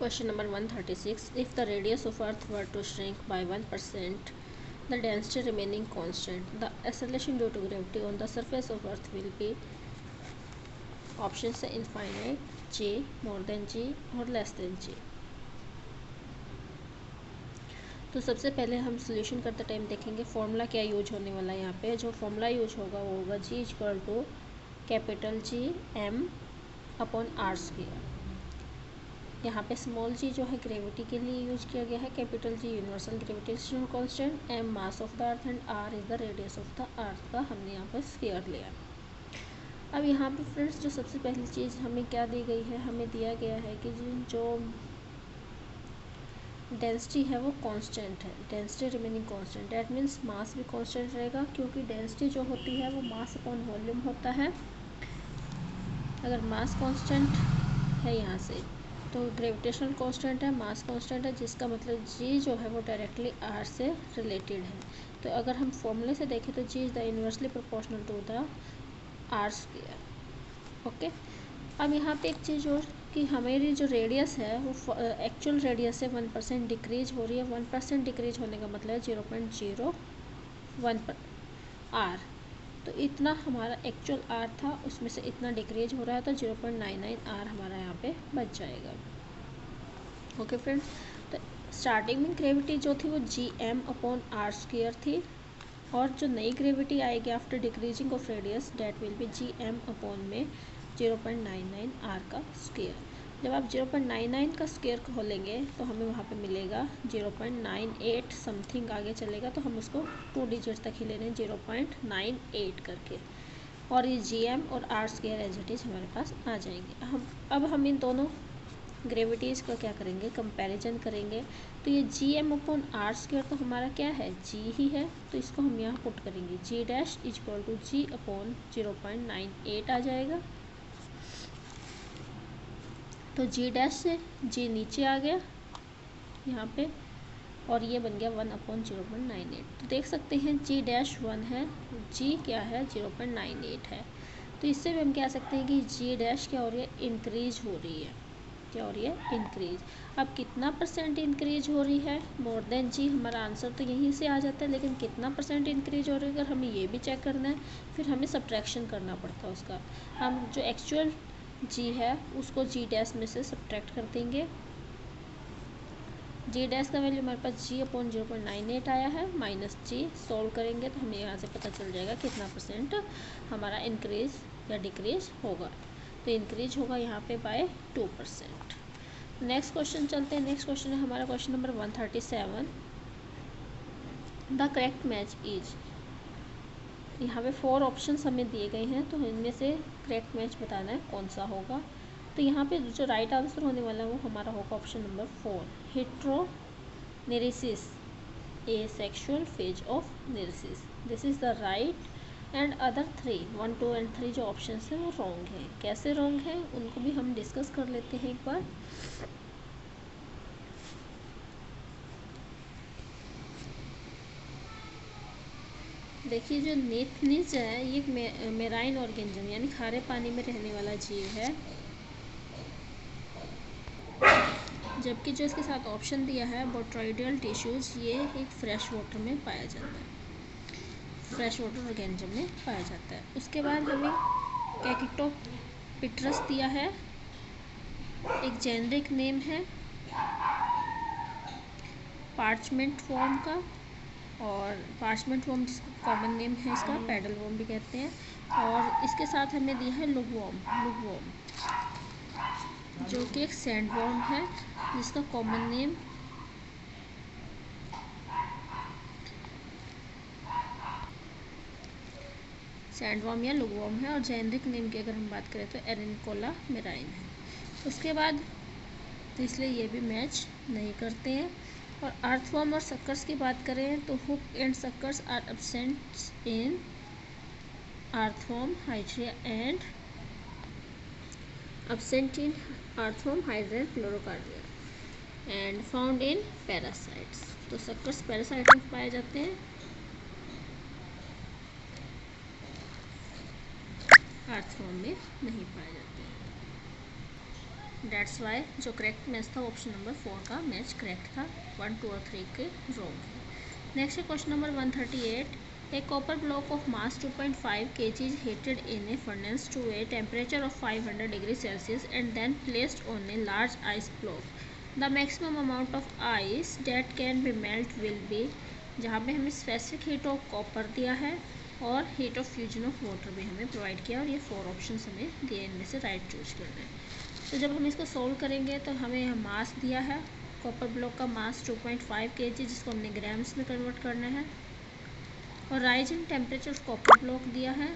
Question number 136. If the radius of Earth were to shrink by 1%, the density remaining constant, the acceleration due to gravity on the surface of Earth will be options है infinite, g, more than g और less than g। तो सबसे पहले हम solution करते time देखेंगे formula क्या use होने वाला है। यहाँ पे जो फॉर्मूला यूज होगा वो होगा g equal to capital G m upon R square. यहाँ पे स्मॉल g जो है ग्रेविटी के लिए यूज किया गया है, capital G universal gravitational constant, m mass of the earth and r is the radius of the earth का हमने यहाँ पर स्क्वायर लिया। अब यहाँ पे फ्रेंड्स जो सबसे पहली चीज़ हमें क्या दी गई है, हमें दिया गया है कि जो डेंसिटी है वो कांस्टेंट है, density remaining constant. That means mass भी कांस्टेंट रहेगा, क्योंकि डेंसिटी जो होती है वो मास अपॉन वॉल्यूम होता है। अगर मास कांस्टेंट है यहाँ से तो ग्रेविटेशनल कांस्टेंट है, मास कांस्टेंट है, जिसका मतलब जी जो है वो डायरेक्टली आर से रिलेटेड है। तो अगर हम फॉर्मूले से देखें तो G is the inversely proportional to the R square. Okay, अब यहाँ पे एक चीज़ और कि हमारी जो रेडियस है वो एक्चुअल रेडियस से 1% डिक्रीज हो रही है। 1% डिक्रीज होने का मतलब है 0.01 आर। तो इतना हमारा एक्चुअल आर था, उसमें से इतना डिक्रीज हो रहा है, तो 0.99 आर हमारा यहाँ पे बच जाएगा। ओके फ्रेंड्स, तो स्टार्टिंग में ग्रेविटी जो थी वो G M upon R square थी, और जो नई ग्रेविटी आएगी after decreasing of radius that will be G M upon में 0.99 आर का स्क्वायर। जब आप 0.99 का स्क्वायर खोलेंगे तो हमें वहाँ पे मिलेगा 0.98 समथिंग, आगे चलेगा तो हम उसको 2 डिजिट तक ही ले रहे हैं 0.98 करके, और ये जी एम और R square as it is हमारे पास आ जाएंगे। अब हम इन दोनों ग्रेविटीज़ का क्या करेंगे, कंपैरिजन करेंगे। तो ये G M upon R square तो हमारा क्या है, जी ही है, तो इसको हम यहाँ पुट करेंगे, G dash equal to G upon 0.98 आ जाएगा। तो जी डैश से जी नीचे आ गया यहाँ पे, और ये बन गया 1 अपॉन 0.98। तो देख सकते हैं जी डैश 1 है, जी क्या है 0.98 है। तो इससे भी हम कह सकते हैं कि जी डैश क्या हो रही है, इंक्रीज हो रही है। क्या हो रही है, इंक्रीज। अब कितना परसेंट इंक्रीज हो रही है, मोर देन जी, हमारा आंसर तो यहीं से आ जाता है, लेकिन कितना परसेंट इंक्रीज हो रही है अगर हमें ये भी चेक करना है, फिर हमें सब्ट्रैक्शन करना पड़ता है उसका। हम जो एक्चुअल जी है उसको जी डैश में से सब्ट्रैक्ट कर देंगे। जी डैश का वैल्यू हमारे पास जी अपॉन 0.98 आया है, माइनस जी सॉल्व करेंगे तो हमें यहाँ से पता चल जाएगा कितना परसेंट हमारा इंक्रीज या डिक्रीज होगा। तो इंक्रीज होगा यहाँ पे बाय 2%। नेक्स्ट क्वेश्चन चलते हैं। नेक्स्ट क्वेश्चन है हमारा question number 137। The correct match is, यहाँ पे 4 ऑप्शंस हमें दिए गए हैं, तो इनमें से करेक्ट मैच बताना है कौन सा होगा। तो यहाँ पे जो राइट आंसर होने वाला है वो हमारा होगा option number 4, heteronereis, a sexual phase of nereis. This is the right, and other 3 1 2 and 3 जो ऑप्शंस हैं वो रॉन्ग हैं। कैसे रॉन्ग हैं उनको भी हम डिस्कस कर लेते हैं एक बार। देखिए जो नेथनिज है ये मेराइन ऑर्गेनिज्म यानी खारे पानी में रहने वाला जीव है, जबकि जो इसके साथ ऑप्शन दिया है बोट्रॉइडियल टिश्यूज, ये एक फ्रेश वाटर में पाया जाता है, फ्रेश वाटर ऑर्गेनिज्म में पाया जाता है। उसके बाद हमें कैकिटोपिट्रस दिया है, एक जेनरिक नेम है पार्चमेंट फॉर्म का, और पार्चमेंट वॉर्म जिसका कॉमन नेम है इसका पैडल वॉर्म भी कहते हैं। और इसके साथ हमें दिया है लुगवॉर्म, जो कि एक सैंड वॉर्म है जिसका कॉमन नेम सैंड वॉर्म या लुगवॉर्म है, और जेनरिक नेम की अगर हम बात करें तो एरिनकोला मेराइन है। उसके बाद तो इसलिए ये भी मैच नहीं करते हैं। और अर्थवॉर्म और सक्कर्स की बात करें तो hook and suckers are absent in earthworm, hydra and absent in earthworm, hydra, फ्लोरोकार्डिया एंड फाउंड इन पैरासाइट्स। तो सक्कर्स पैरासाइट में पाए जाते हैं, अर्थवॉर्म में नहीं पाए जाते हैं। डेट्स वाई जो करेक्ट मैच था ऑप्शन नंबर 4 का मैच करेक्ट था, 1, 2 और 3 के रॉन्ग है। Next question number 138, A copper block of mass 2.5 kg is heated in a furnace to a temperature of 500 degrees Celsius and then placed on a large ice block. The maximum amount of ice that can be melt will be, जहाँ पे हमें specific heat of copper दिया है और heat of fusion of water भी हमें provide किया और ये 4 ऑप्शन हमें दिए, इनमें से राइट चूज करना है। तो जब हम इसको सोल्व करेंगे तो हमें मास दिया है कॉपर ब्लॉक का मास 2.5 kg, जिसको हमने ग्राम्स में कन्वर्ट करना है, और rise in temperature of copper block दिया है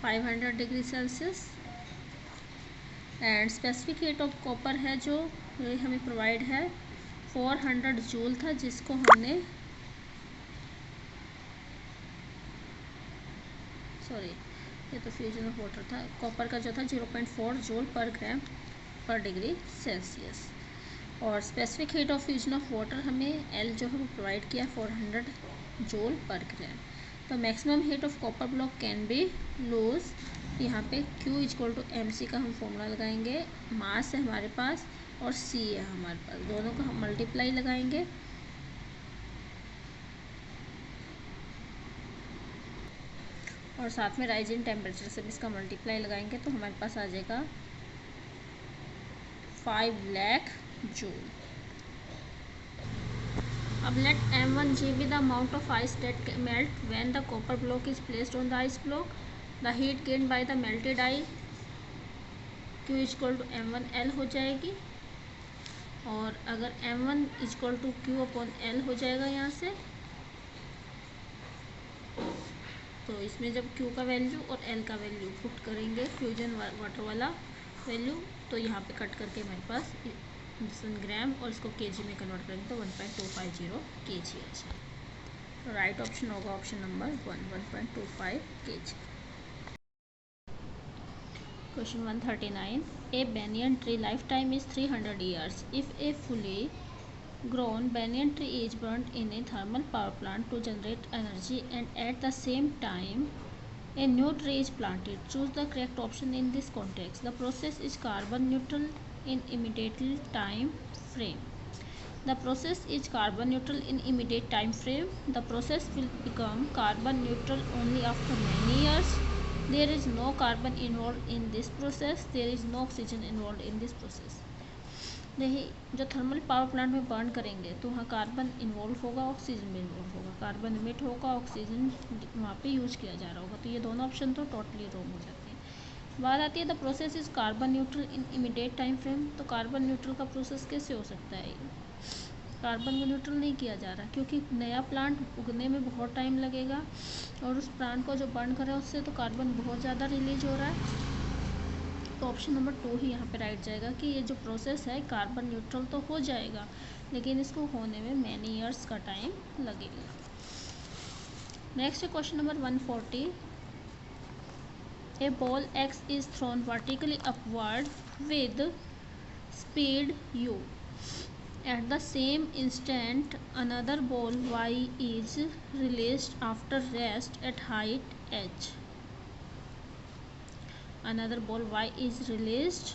500 degree Celsius, and specific heat of copper है जो हमें प्रोवाइड है 400 जूल था, जिसको हमने ये तो फ्यूजन ऑफ वाटर था, कॉपर का जो था 0.4 जूल पर ग्राम पर डिग्री सेल्सियस, और specific heat of fusion of water हमें एल जो है वो प्रोवाइड किया 400 जूल पर ग्राम। तो maximum heat of copper block can be lose, यहाँ पे Q इक्वल टू MC का हम फॉर्मूला लगाएंगे, मास है हमारे पास और C है हमारे पास, दोनों का हम मल्टीप्लाई लगाएंगे और साथ में राइज इन टेम्परेचर से भी इसका मल्टीप्लाई लगाएंगे तो हमारे पास आ जाएगा 5 लाख जूल। अब late M1G be the amount of ice that melt when the copper block is placed on the ice block. The heat gained by the melted ice Q equal to M1L हो जाएगी, और अगर M1 equal to Q upon L हो जाएगा यहाँ से, तो इसमें जब Q का वैल्यू और L का वैल्यू पुट करेंगे फ्यूजन वाटर वाला वैल्यू, तो यहाँ पे कट करके हमारे पास ग्राम और इसको केजी में कन्वर्ट करेंगे तो 1.250 kg है। तो राइट ऑप्शन होगा option number 1.25 kg। Question 139, A banyan tree life time is 300 years. If a fully grown banyan tree is burnt in a thermal power plant to generate energy and at the same time a new tree is planted, choose the correct option in this context. The process is carbon neutral in immediate time frame. The process is carbon neutral in immediate time frame. The process will become carbon neutral only after many years. There is no carbon involved in this process. There is no oxygen involved in this process. देखिए, जो thermal power plant में burn करेंगे तो वहाँ carbon involve होगा, oxygen भी involve होगा, carbon emit होगा, ऑक्सीजन वहाँ पे यूज किया जा रहा होगा, तो ये दोनों ऑप्शन तो टोटली रॉन्ग हो जाते हैं। बात आती है the process is carbon neutral in immediate time frame, तो कार्बन न्यूट्रल का प्रोसेस कैसे हो सकता है? कार्बन को न्यूट्रल नहीं किया जा रहा क्योंकि नया प्लांट उगने में बहुत टाइम लगेगा और उस प्लांट को जो बर्न कर रहा है उससे तो कार्बन बहुत ज़्यादा रिलीज हो रहा है, तो ऑप्शन नंबर 2 ही यहाँ पे राइट जाएगा कि ये जो प्रोसेस है कार्बन न्यूट्रल तो हो जाएगा लेकिन इसको होने में मैनी ईयर्स का टाइम लगेगा। Next question number 140, A ball X is thrown vertically upward with speed U. At the same instant, another ball Y is released after rest at height h. Another ball Y is released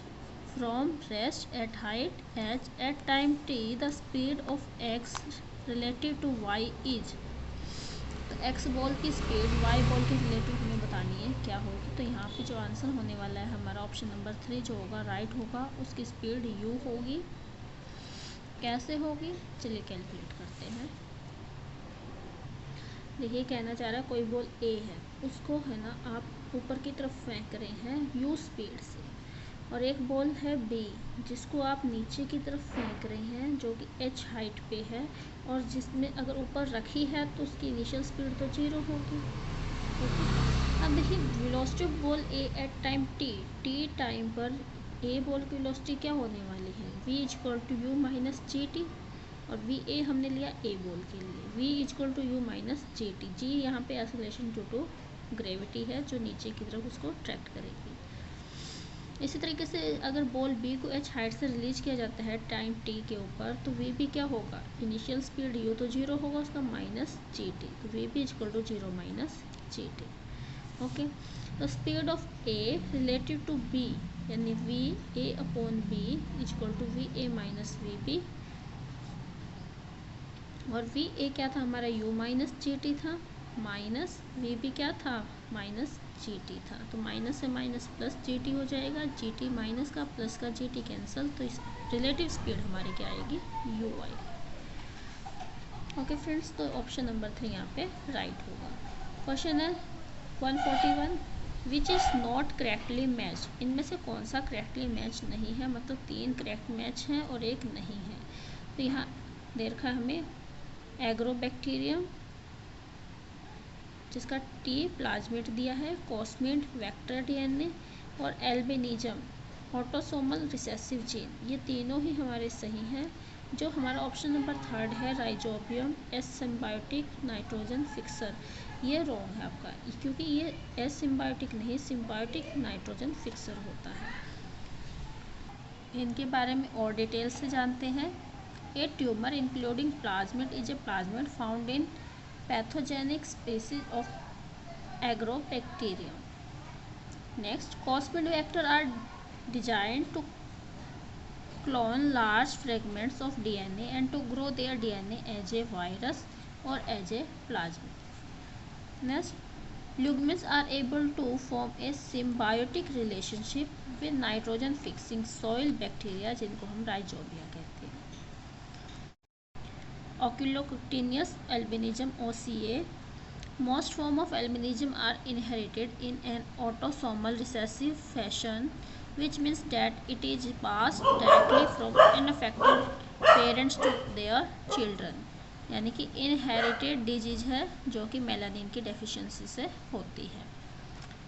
from rest at height h. At time t, the speed of X relative to Y is. तो X ball की speed Y ball के relative हमें बतानी है क्या होगी, तो यहाँ पे जो आंसर होने वाला है हमारा ऑप्शन नंबर 3 जो होगा राइट होगा, उसकी स्पीड U होगी। कैसे होगी चलिए कैलकुलेट करते हैं। देखिए कहना चाह रहा है कोई बॉल A है, उसको है ना आप ऊपर की तरफ फेंक रहे हैं U स्पीड से, और एक बॉल है B जिसको आप नीचे की तरफ फेंक रहे हैं जो कि H हाइट पे है, और जिसमें अगर ऊपर रखी है तो उसकी इनिशियल स्पीड तो 0 होगी। अब देखिए velocity of ball A at time t time पर A बॉल की वेलोसिटी क्या होने वाली है v equal to U minus G T, और वी ए हमने लिया A बॉल के लिए, v equal to U minus G T, G यहाँ पे एक्सेलरेशन ड्यू टू ग्रेविटी है जो नीचे की तरफ उसको ट्रैक्ट करेगी। इसी तरीके से अगर बॉल बी को h हाइट से रिलीज किया जाता है टाइम t के ऊपर, तो वी बी क्या होगा, इनिशियल स्पीड u तो 0 होगा उसका माइनस जी टी, तो V B equal to 0 minus G T. Okay, तो speed of A relative to B, यानी V A upon B equal to V A minus V B, और V A क्या था हमारा u माइनस जी टी था, minus V B क्या था minus G T था, तो माइनस से माइनस प्लस जी टी हो जाएगा, जी टी माइनस का प्लस का जी टी कैंसिल, तो इस रिलेटिव स्पीड हमारी क्या आएगी u आएगी। ओके फ्रेंड्स, तो ऑप्शन नंबर 3 यहाँ पे राइट होगा। क्वेश्चन है 141, which is not correctly match, इनमें से कौन सा करेक्टली मैच नहीं है, मतलब 3 करेक्ट मैच हैं और एक नहीं है। तो यहाँ दे रखा है हमें एग्रोबैक्टीरियम जिसका टी प्लाज्मिड दिया है, कॉस्मिड वेक्टर डीएनए, और एल्बिनिज्म ऑटोसोमल रिसेसिव जीन, ये तीनों ही हमारे सही हैं। जो हमारा ऑप्शन नंबर 3 है rhizobium S symbiotic nitrogen fixer, ये रॉन्ग है आपका, क्योंकि ये एस सिम्बायोटिक नहीं सिम्बायोटिक नाइट्रोजन फिक्सर होता है। इनके बारे में और डिटेल से जानते हैं। A tumour including plasmid is a plasmid found in pathogenic species of agrobacterium. Next, cosmid vector are designed to clone large fragments of DNA and to grow their DNA as a virus or as a plasmid. Next, legumes are able to form a symbiotic relationship with nitrogen fixing soil bacteria जिनको हम rhizobia कहते हैं। Oculocutaneous albinism OCA, most forms of albinism are inherited in an autosomal recessive fashion, which means that it is passed directly from unaffected parents to their children, यानी कि inherited disease है जो कि melanin की deficiency से होती है।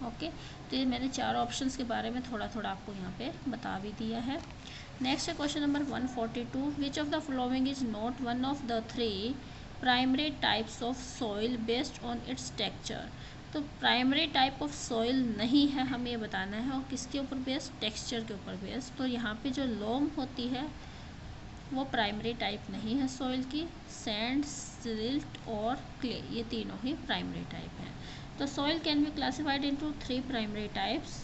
Okay, तो ये मैंने 4 ऑप्शंस के बारे में थोड़ा थोड़ा आपको यहाँ पे बता भी दिया है। नेक्स्ट है question number 142, which of the following is not one of the 3 primary types of soil based on it's texture. तो प्राइमरी टाइप ऑफ सॉइल नहीं है, हमें ये बताना है, और किसके ऊपर बेस्ड, टेक्सचर के ऊपर बेस्ड। तो यहाँ पे जो लोम होती है वो प्राइमरी टाइप नहीं है सॉइल की, सैंड, सिल्ट और क्ले, ये तीनों ही प्राइमरी टाइप हैं। तो soil can be classified into 3 primary types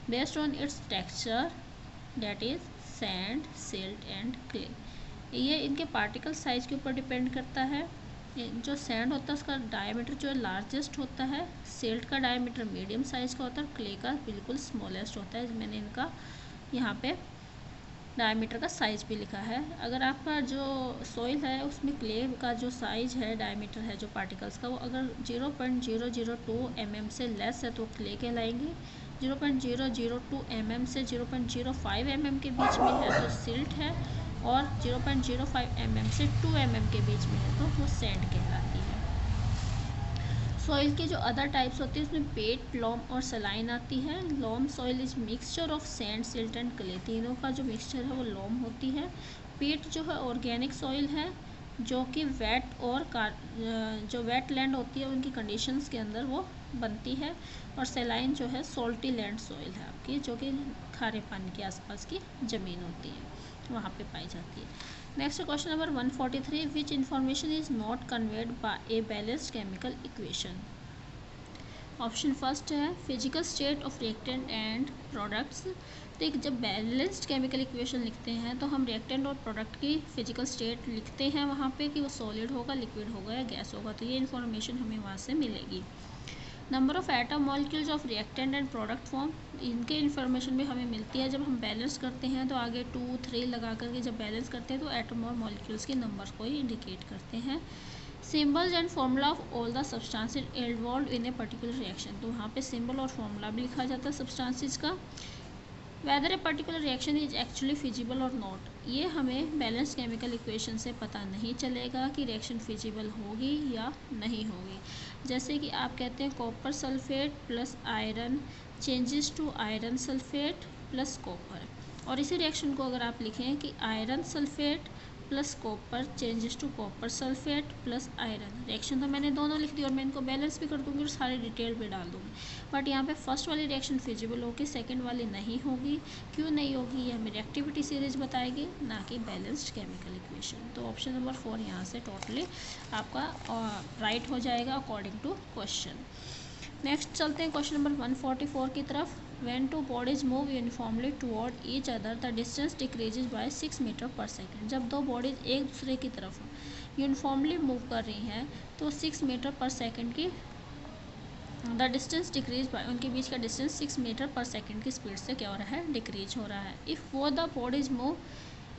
based on its texture, that is sand, silt and clay. ये इनके पार्टिकल साइज के ऊपर डिपेंड करता है। जो सैंड होता है उसका डायमीटर जो लार्जेस्ट होता है, सिल्ट का डायमीटर मीडियम साइज का होता है, और क्ले का बिल्कुल स्मॉलेस्ट होता है। मैंने इनका यहाँ पे डायमीटर का साइज भी लिखा है। अगर आपका जो सॉइल है उसमें क्ले का जो साइज है, डायमीटर है जो पार्टिकल्स का, वो अगर 0.002 mm से लेस है तो क्ले कहलाएंगे, 0.002 mm से 0.05 mm के बीच में है तो सिल्ट है, और 0.05 mm से 2 mm के बीच में है तो वो सैंड कहलाती है। सॉइल के जो अदर टाइप्स होती है उसमें पेट, लॉम और सलाइन आती है। Lomb soil is mixture of sand, silt and clay, तीनों का जो मिक्सचर है वो लॉम होती है। पेट जो है ऑर्गेनिक सॉइल है जो कि वेट और जो वेट लैंड होती है उनकी कंडीशंस के अंदर वो बनती है, और सलाइन जो है सॉल्टी लैंड सॉइल है आपकी, जो कि खारे पानी के आसपास की ज़मीन होती है वहाँ पे पाई जाती है। Next question number 143, which information is not conveyed by a balanced chemical equation. Option first है physical state of reactant and products. तो जब बैलेंस्ड केमिकल इक्वेशन लिखते हैं तो हम रिएक्टेंट और प्रोडक्ट की फिजिकल स्टेट लिखते हैं वहाँ पे कि वो सॉलिड होगा, लिक्विड होगा या गैस होगा, तो ये इन्फॉर्मेशन हमें वहाँ से मिलेगी। Number of atom molecules of reactant and product form, इनके इन्फॉर्मेशन भी हमें मिलती है। जब हम बैलेंस करते हैं तो आगे 2, 3 लगा करके जब बैलेंस करते हैं तो एटम और मॉलिक्यूल्स के नंबर्स को ही इंडिकेट करते हैं। Symbols and formula of all the substances involve in A particular reaction, तो वहाँ पे सिंबल और फॉर्मूला भी लिखा जाता है सब्सटेंसेस का। Whether a particular reaction is actually feasible और नॉट, ये हमें बैलेंस केमिकल इक्वेशन से पता नहीं चलेगा कि रिएक्शन फिजिबल होगी या नहीं होगी। जैसे कि आप कहते हैं copper sulphate plus iron changes to iron sulphate plus copper, और इसी रिएक्शन को अगर आप लिखें कि iron sulphate plus copper changes to copper sulphate plus iron. Reaction तो मैंने दोनों लिख दी और मैं इनको बैलेंस भी कर दूंगी और सारी डिटेल भी डाल दूंगी। बट यहाँ पे फर्स्ट वाली रिएक्शन फिजिबल होगी, सेकंड वाली नहीं होगी। क्यों नहीं होगी, ये हमें रिएक्टिविटी सीरीज बताएगी, ना कि बैलेंस्ड केमिकल इक्वेशन। तो ऑप्शन नंबर 4 यहाँ से टोटली आपका राइट हो जाएगा अकॉर्डिंग टू क्वेश्चन। नेक्स्ट चलते हैं क्वेश्चन नंबर 144 की तरफ। When two bodies move uniformly toward each other, the distance decreases by 6 metre पर सेकेंड। जब दो बॉडीज एक दूसरे की तरफ यूनिफॉर्मली मूव कर रही हैं तो 6 मीटर पर सेकेंड की द डिस्टेंस डिक्रीज बाय, उनके बीच का डिस्टेंस 6 मीटर पर सेकेंड की स्पीड से क्या हो रहा है, डिक्रीज हो रहा है। इफ़ वो the bodies move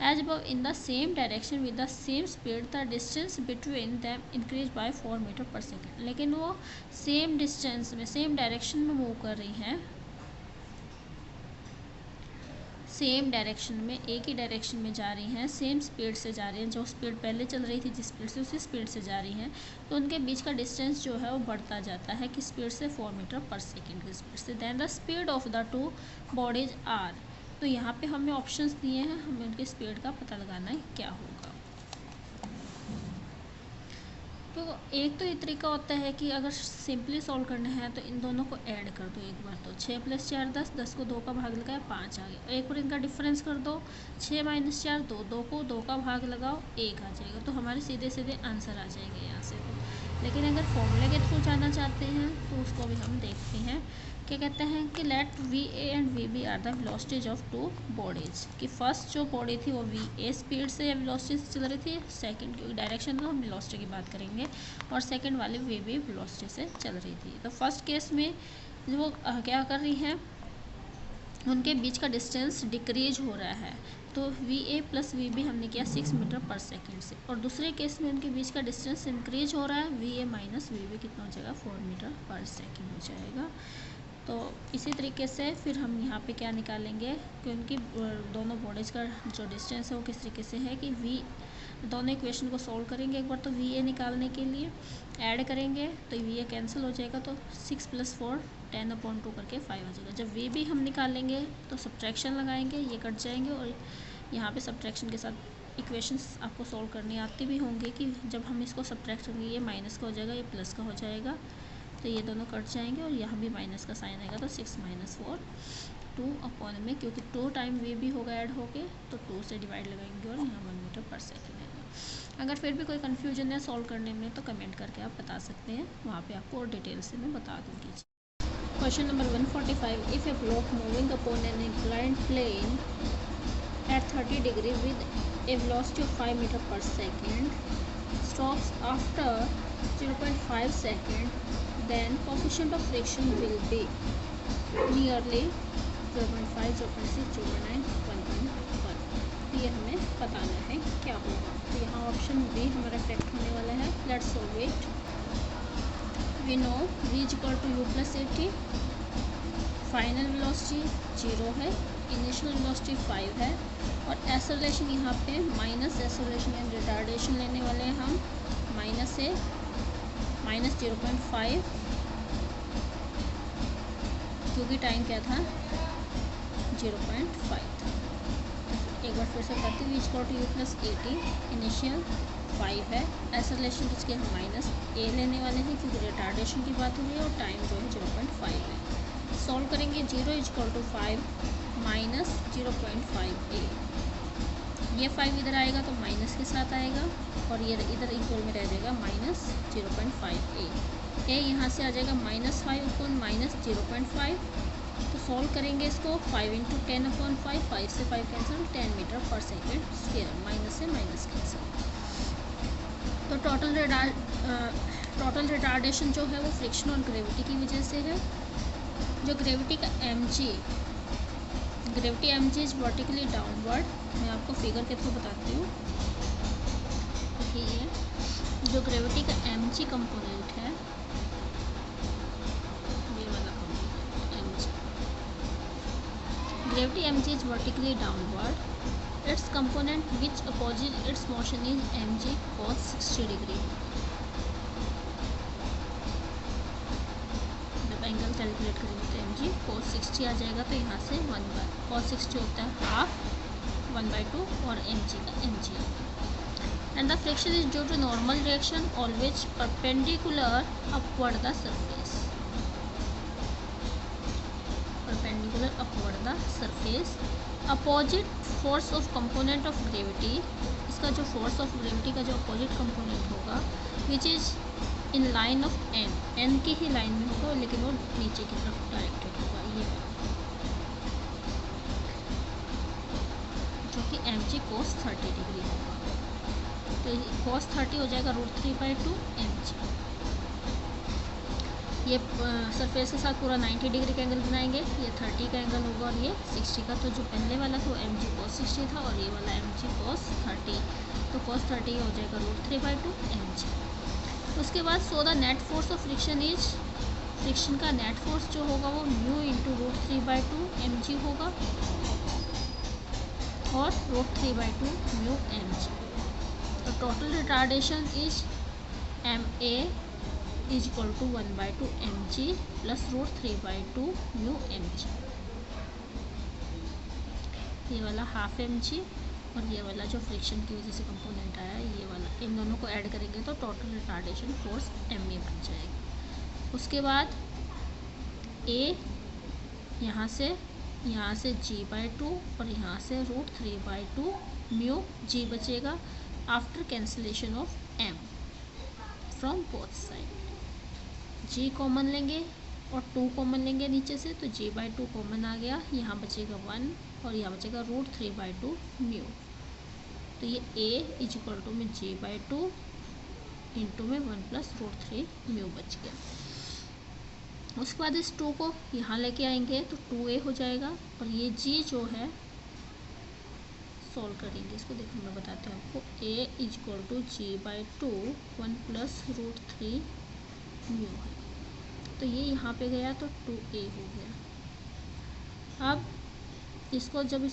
as above in the same direction with the same speed, the distance between them increase by 4 metre पर सेकेंड। लेकिन वो सेम डिस्टेंस में सेम डायरेक्शन में मूव कर रही हैं, सेम डायरेक्शन में एक ही डायरेक्शन में जा रही हैं, सेम स्पीड से जा रही हैं, जो स्पीड पहले चल रही थी जिस स्पीड से उसी स्पीड से जा रही हैं, तो उनके बीच का डिस्टेंस जो है वो बढ़ता जाता है किस स्पीड से, 4 मीटर पर सेकेंड की स्पीड से। Then the speed of the two bodies are, तो यहाँ पे हमें ऑप्शंस दिए हैं, हमें उनकी स्पीड का पता लगाना है क्या होगा। तो एक तो ये तरीका होता है कि अगर सिंपली सॉल्व करना है तो इन दोनों को ऐड कर दो एक बार, तो 6 + 4 10, 10 को 2 का भाग लगाया 5 आ गया। एक बार इनका डिफरेंस कर दो, 6 - 4 2, 2 को 2 का भाग लगाओ 1 आ जाएगा। तो हमारे सीधे सीधे आंसर आ जाएंगे यहाँ से। तो लेकिन अगर फॉर्मूले के थ्रू जाना चाहते हैं तो उसको भी हम देखते हैं। क्या कहते हैं कि let VA and VB are the velocities of two bodies, कि फर्स्ट जो बॉडी थी वो VA स्पीड से या वेलोसिटी से चल रही थी, सेकंड की डायरेक्शन तो हम वेलोसिटी की बात करेंगे, और सेकंड वाली VB वेलोसिटी से चल रही थी। तो फर्स्ट केस में वो क्या कर रही हैं, उनके बीच का डिस्टेंस डिक्रीज हो रहा है, तो VA + VB हमने किया 6 मीटर पर सेकेंड से, और दूसरे केस में उनके बीच का डिस्टेंस इंक्रीज हो रहा है, VA - VB कितना हो जाएगा, 4 मीटर पर सेकेंड हो जाएगा। तो इसी तरीके से फिर हम यहाँ पे क्या निकालेंगे कि उनकी दोनों बॉडीज़ का जो डिस्टेंस है वो किस तरीके से है कि दोनों इक्वेशन को सॉल्व करेंगे। एक बार तो VA निकालने के लिए ऐड करेंगे तो VA कैंसिल हो जाएगा, तो 6 + 4 10/2 करके 5 आ जाएगा। जब VB हम निकालेंगे तो सब्ट्रैक्शन लगाएंगे, ये कट जाएंगे, और यहाँ पे सब्ट्रैक्शन के साथ इक्वेशंस आपको सॉल्व करनी आती भी होंगी कि जब हम इसको सब्ट्रैक्ट करेंगे ये माइनस का हो जाएगा, ये प्लस का हो जाएगा, तो ये दोनों कट जाएंगे और यहाँ भी माइनस का साइन आएगा, तो 6 - 4 2 में, क्योंकि 2 टाइम VB होगा ऐड होके, तो 2 से डिवाइड लगाएंगे और यहाँ 1 मीटर पर सेकेंड आएगा। अगर फिर भी कोई कन्फ्यूजन है सॉल्व करने में तो कमेंट करके आप बता सकते हैं, वहाँ पे आपको और डिटेल से मैं बता दूँगी। Question number 145, if a block moving upon an inclined plane at 30 degree with a velocity of 5 meter per second stops after 0.5 second, then coefficient of friction will be nearly 0.5, 0.6, 0.9, 1.1। ये हमें बताना है क्या होगा। तो यहाँ ऑप्शन बी हमारा correct होने वाला है। Let's solve it. We know v = u + at, final velocity 0 है, इनिशियल वेलोसिटी 5 है, और एक्सेलरेशन यहाँ पे माइनस एक्सेलरेशन एंड रिटार्डेशन लेने वाले हैं हम, माइनस से -0.5, क्योंकि टाइम क्या था 0.5 था। एक बार फिर से करते हैं, v = u + at, इनिशियल 5 है, एक्सेलरेशन इसके हम -a लेने वाले हैं क्योंकि रिटार्डेशन की बात हो रही है, और टाइम जो है 0.5 है। सॉल्व करेंगे, 0 = 5 - 0.5a, ये 5 इधर आएगा तो माइनस के साथ आएगा, और ये इधर इक्वल में रह जाएगा -0.5a, a यहाँ से आ जाएगा -5 / -0.5। तो सॉल्व करेंगे इसको, 5 × 10/5, 5 से 5 कैंसिल, 10 मीटर पर सेकेंड स्क्वायर, माइनस से माइनस कैंसिल। तो टोटल रिटार्डेशन जो है वो फ्रिक्शन और ग्रेविटी की वजह से है। जो ग्रेविटी का gravity mg is vertically downward, मैं आपको फिगर के थ्रू बताती हूँ। देखिए जो ग्रेविटी का mg कंपोनेंट है, ये वाला mg, gravity mg is vertically downward, it's component which opposite it's motion is mg cos 60 degree. जब एंगल कैलकुलेट करेंगे तो mg cos 60 आ जाएगा, तो यहाँ से 1/cos 60 होता है ½ 1/2, और mg का mg and the friction is due to normal reaction always perpendicular upward the surface, perpendicular upward the surface. Opposite force of component of gravity, इसका जो force of gravity का जो opposite component होगा which is in line of n की ही line में होगा लेकिन वो नीचे की तरफ डायरेक्टेड होगा, ये जो कि mg cos 30 डिग्री होगा। तो cos 30 हो जाएगा √3/2 mg। ये सरफेस के साथ पूरा 90 डिग्री का एंगल बनाएंगे, ये 30 का एंगल होगा और ये 60 का। तो जो पहले वाला था वो mg cos 60 था और ये वाला mg cos 30, तो cos 30 हो जाएगा √3/2 mg। उसके बाद so the net force of friction is, friction का नेट फोर्स जो होगा वो म्यू इंटू √3/2 mg होगा और √3/2 म्यू mg। तो total retardation is ma is equal to 1/2 mg plus √3/2 mu mg। ये वाला हाफ mg और ये वाला जो फ्रिक्शन की वजह से कंपोनेंट आया ये वाला, इन दोनों को ऐड करेंगे तो टोटल रिटार्डेशन फोर्स ma बन जाएगा। उसके बाद a यहाँ से g/2 और यहाँ से √3/2 म्यू g बचेगा after cancellation of m from both side. g common लेंगे और 2 कॉमन लेंगे नीचे से, तो g/2 कॉमन आ गया, यहाँ बचेगा 1 और यहाँ बचेगा √3/2 म्यू। तो ये a इज इक्वल टू में g/2 इंटू में 1 प्लस √3 म्यू बच गया। उसके बाद इस 2 को यहाँ लेके आएंगे तो 2a हो जाएगा और ये g जो है सॉल्व करेंगे इसको, देखो मैं बताती हूँ आपको। a is equal to g/2 1 plus √3 mu है, तो ये यहाँ पे गया तो 2a हो गया। अब इसको जब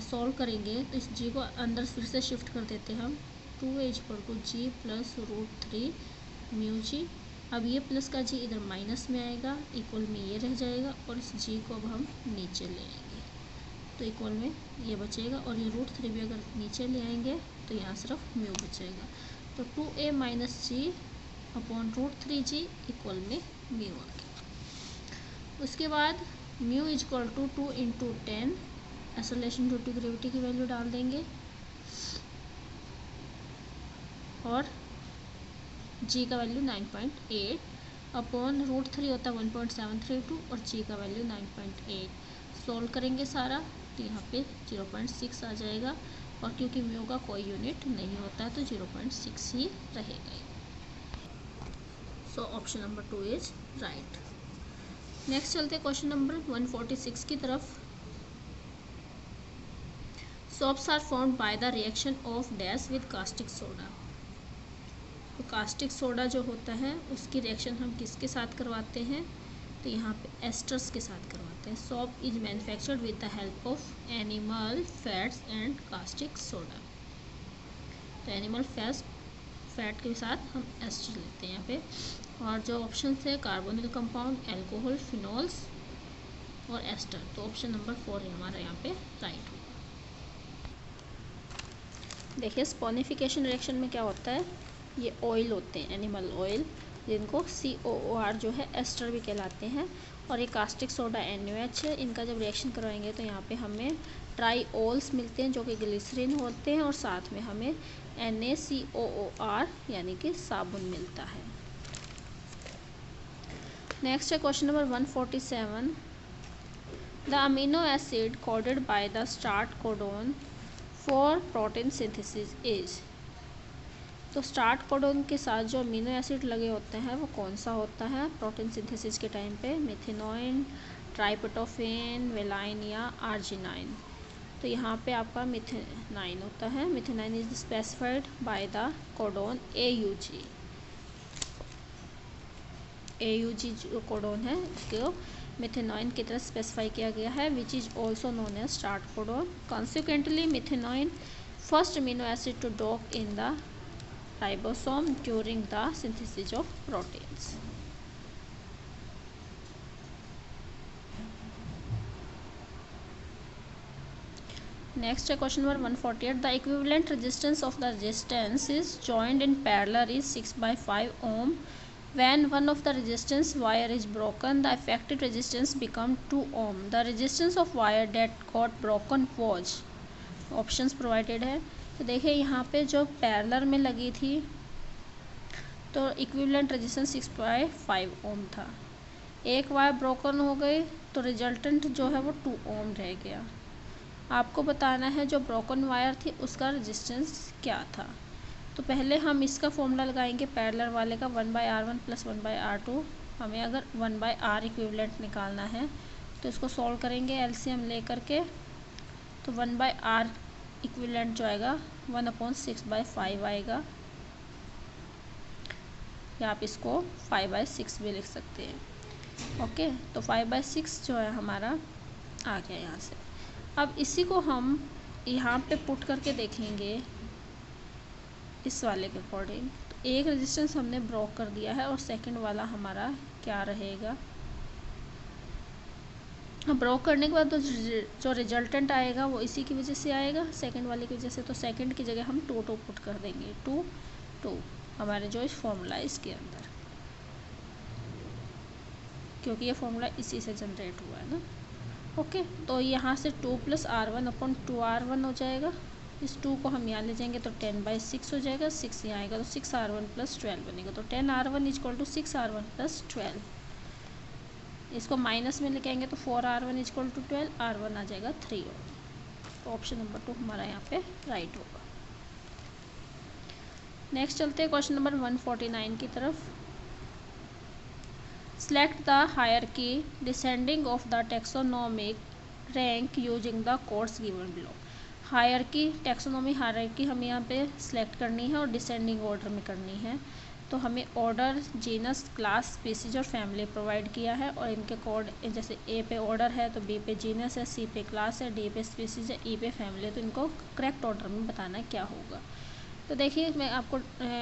सॉल्व करेंगे तो इस g को अंदर फिर से शिफ्ट कर देते हैं हम, 2a is equal to g plus √3 mu G. अब ये प्लस का g इधर माइनस में आएगा, इक्वल में ये रह जाएगा और इस g को अब हम नीचे ले आएंगे तो इक्वल में ये बचेगा और ये √3 भी अगर नीचे ले आएंगे तो यहाँ सिर्फ म्यू बचेगा। तो 2a minus G upon √3g equal में म्यू आ गया। उसके बाद mu is equal to 2 into 10, acceleration due to gravity की वैल्यू डाल देंगे और g का वैल्यू 9.8 अपॉन √3 होता है 1.732 और g का वैल्यू 9.8। सॉल्व करेंगे सारा तो यहाँ पे 0.6 आ जाएगा और क्योंकि म्यू का कोई यूनिट नहीं होता है तो 0.6 ही रहेगा। So option number 2 is right. Next चलते क्वेश्चन नंबर 146 की तरफ। Soaps are formed by the reaction of dash with caustic soda. तो कास्टिक सोडा जो होता है उसकी रिएक्शन हम किसके साथ करवाते हैं, तो यहाँ पे एस्टर्स के साथ करवाते हैं। Soap is manufactured with the help of animal fats and caustic soda. तो एनिमल फैट के साथ हम एस्टर लेते हैं यहाँ पे, और जो ऑप्शन है कार्बोनिल कंपाउंड, एल्कोहल, फिनॉल्स और एस्टर। तो ऑप्शन नंबर 4 है हमारा यहाँ पे राइट होगा। देखिए स्पोनिफिकेशन रिएक्शन में क्या होता है, ये ऑयल होते हैं एनिमल ऑयल जिनको COOR जो है एस्टर भी कहलाते हैं, और ये कास्टिक सोडा NaOH है। इनका जब रिएक्शन करवाएंगे तो यहाँ पे हमें ट्राईओल्स मिलते हैं जो कि ग्लिसरीन होते हैं और साथ में हमें NaCOOR यानी कि साबुन मिलता है। नेक्स्ट है question number 147। The amino acid coded by the start codon for protein synthesis is. तो स्टार्ट कोडोन के साथ जो अमीनो एसिड लगे होते हैं वो कौन सा होता है प्रोटीन सिंथेसिस के टाइम पे, मेथिओनिन, ट्राइपेटोफेन, वेलाइन या आर्जिनाइन। तो यहाँ पे आपका मेथिओनिन होता है। Methionine is specified by the codon AUG। AUG जो कोडोन है उसको मेथिओनिन की तरह स्पेसिफाई किया गया है, which is also known as start codon. Consequently methionine first amino acid to dock in the ribosome during the synthesis of proteins. Next है question number 148. The equivalent resistance of the resistance is joined in parallel is 6/5 ohm. When one of the resistance wire is broken, the affected resistance become 2 ohm. The resistance of wire that got broken was. Options provided है. तो देखिए यहाँ पे जो parallel में लगी थी तो इक्विवेलेंट रेजिस्टेंस 6/5 ओम था. एक वायर ब्रोकन हो गई तो रिजल्टेंट जो है वो 2 ओम रह गया. आपको बताना है जो ब्रोकन वायर थी उसका रेजिस्टेंस क्या था. तो पहले हम इसका फॉर्मूला लगाएंगे पैरेलल वाले का 1/R1 + 1/R2. हमें अगर 1/R इक्विवेलेंट निकालना है तो इसको सॉल्व करेंगे एलसीएम लेकर के. तो 1/R इक्विवेलेंट जो आएगा 1/6/5 आएगा, या आप इसको 5/6 भी लिख सकते हैं. ओके, तो 5/6 जो है हमारा आ गया यहाँ से. अब इसी को हम यहाँ पे पुट करके देखेंगे इस वाले के अकॉर्डिंग. तो एक रेजिस्टेंस हमने ब्रोक कर दिया है और सेकंड वाला हमारा क्या रहेगा. ब्रोक करने के बाद तो जो रिजल्टेंट आएगा वो इसी की वजह से आएगा, सेकंड वाले की वजह से. तो सेकंड की जगह हम 2 पुट कर देंगे. 2 हमारे जो इस फॉर्मूला है इसके अंदर, क्योंकि ये फॉर्मूला इसी से जनरेट हुआ है ना. ओके, तो यहाँ से 2 + R1/2R1 हो जाएगा. इस 2 को हम यहाँ ले जाएंगे तो 10/6 हो जाएगा. 6 यहाँ आएगा तो 6R1 + 12 बनेगा. तो 10R1 = 6R1 + 12. इसको माइनस में लेके आएंगे तो 4R1 = 12. R1 आ जाएगा 3 ओम. तो ऑप्शन नंबर 2 हमारा यहाँ पे राइट होगा. नेक्स्ट चलते हैं क्वेश्चन नंबर 149 की तरफ. Select the hierarchy descending of the taxonomic rank using the codes given below. Hierarchy taxonomy hierarchy हमें यहाँ पे सिलेक्ट करनी है और डिसेंडिंग ऑर्डर में करनी है. तो हमें ऑर्डर, जीनस, क्लास, स्पीसीज और फैमिली प्रोवाइड किया है और इनके कोड जैसे ए पे ऑर्डर है तो बी पे जीनस है, सी पे क्लास है, डी पे स्पीसीज है, ई पे फैमिली है. तो इनको करेक्ट ऑर्डर में बताना है क्या होगा. तो देखिए मैं आपको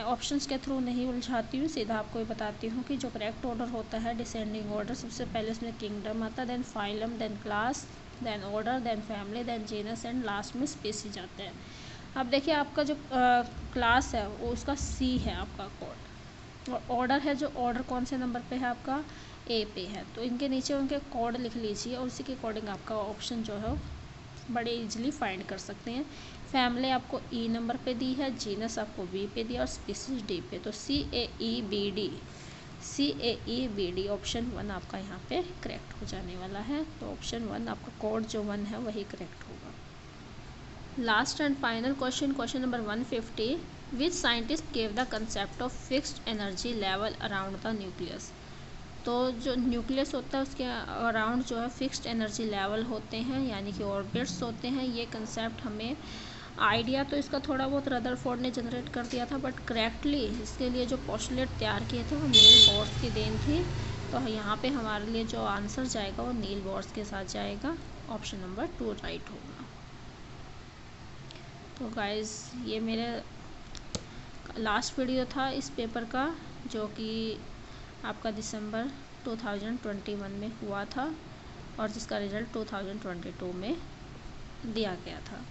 ऑप्शंस के थ्रू नहीं उलझाती हूँ, सीधा आपको ये बताती हूँ कि जो करेक्ट ऑर्डर होता है डिसेंडिंग ऑर्डर, सबसे पहले इसमें किंगडम आता है, then phylum, then class, then order, then family, then genus and last में स्पीसीज आते हैं. अब देखिए आपका जो क्लास है वो उसका सी है आपका कोड, और ऑर्डर है जो ऑर्डर कौन से नंबर पे है आपका ए पे है. तो इनके नीचे उनके कोड लिख लीजिए और उसी के अकॉर्डिंग आपका ऑप्शन जो है बड़े इजीली फाइंड कर सकते हैं. फैमिली आपको ई नंबर पे दी है, जीनस आपको बी पे दिया और स्पीसीज डी पे. तो CAEBD ऑप्शन 1 आपका यहाँ पे करेक्ट हो जाने वाला है. तो ऑप्शन 1 आपका कोड जो 1 है वही करेक्ट होगा. Last and final question, question number 150. Which scientist gave the concept of fixed energy level around the nucleus. तो जो न्यूक्लियस होता है उसके अराउंड जो है फिक्स्ड एनर्जी लेवल होते हैं, यानी कि ऑर्बिट्स होते हैं. ये कंसेप्ट हमें आइडिया तो इसका थोड़ा बहुत रदरफोर्ड ने जनरेट कर दिया था, बट करेक्टली इसके लिए जो पोस्टुलेट तैयार किए थे वो नील बोर्स की देन थी. तो यहाँ पे हमारे लिए जो आंसर जाएगा वो नील बोर्स के साथ जाएगा. ऑप्शन नंबर 2 राइट होगा. तो गाइज ये मेरे लास्ट वीडियो था इस पेपर का, जो कि आपका दिसंबर 2021 में हुआ था और जिसका रिज़ल्ट 2022 में दिया गया था.